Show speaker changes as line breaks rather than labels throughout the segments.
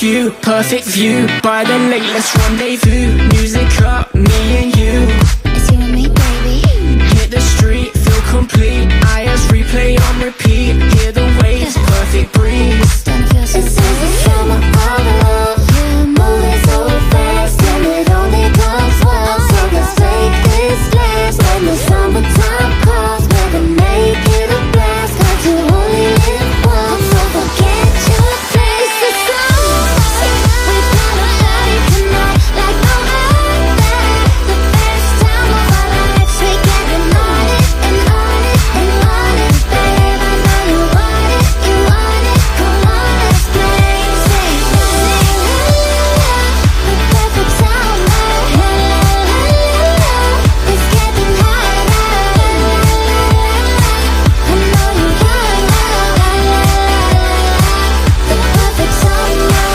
cue, perfect view. By the lake, let's rendezvous. Music up, me and you.
It's you and me, baby.
Hit the street, feel complete. IS replay on repeat. Hear the waves, perfect breeze.
Don't feel so
This is the summer of love. Moving so fast, and it only comes once. So let's take this glass when the summertime calls. We're gonna make it a blast, 'cause you only live once. So forget your plans. It's the summer. We gotta party tonight like no other. The best time of our lives. We getting on it and on it and on it, babe. I know you want it, you want it. Come on, let's play. Sing, sing, the perfect summer. It's getting hotter. I know you want the perfect summer.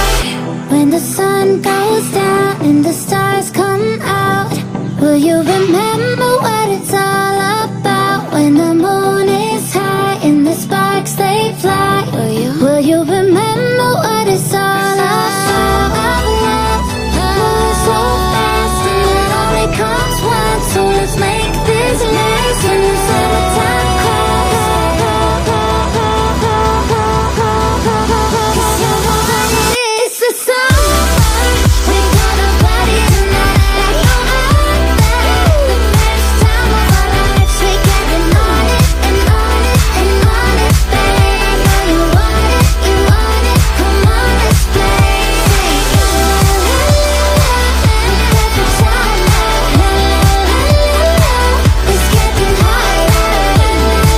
When the sun goes down and the stars come out, will you remember what it's all about? When the moon is high and the sparks they fly, will you remember?